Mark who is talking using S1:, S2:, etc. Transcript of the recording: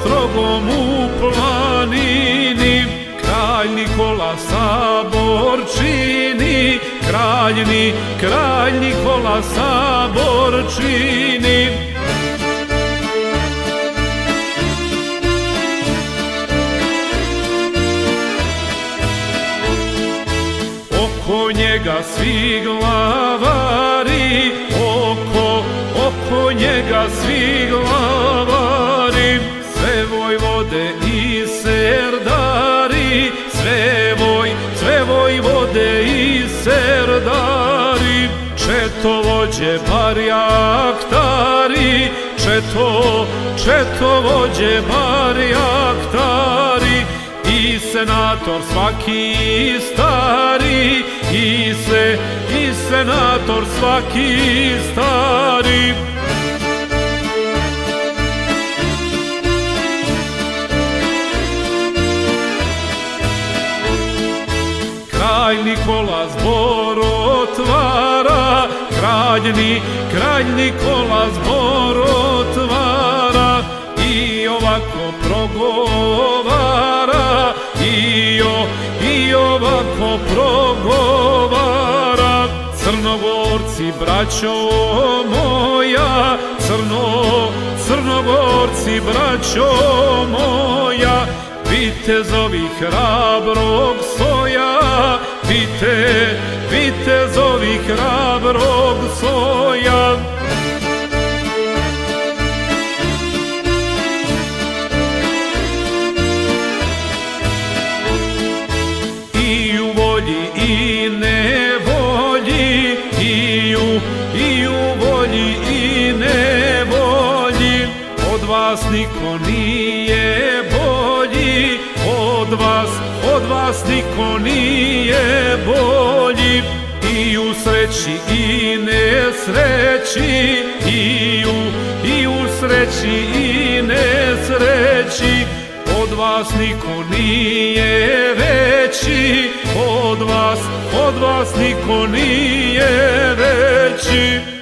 S1: strogom u planini, kralj Nikola sabor čini, kralj Nikola sabor čini. Oko njega svi glavari, oko njega svi glavari, sve vojvode i serdari, sve vojvode i serdari, četovođe barjaktari, četovođe barjaktari, i senator svaki stari, i senator svaki stari. Kralj Nikola zbor otvara, kralj Nikola zbor otvara, i ovako progovara, i ovako progovara. Crnogorci, braćo moja, Crnogorci, braćo moja, vitezovi hrabrog soja, vitezovi hrabrog soja. I u volji i nevolji, i u volji i nevolji, od vas niko nije bolji, od vas niko nije bolji. I u sreći i nesreći, i u sreći i nesreći, od vas niko nije veći, od vas niko nije veći.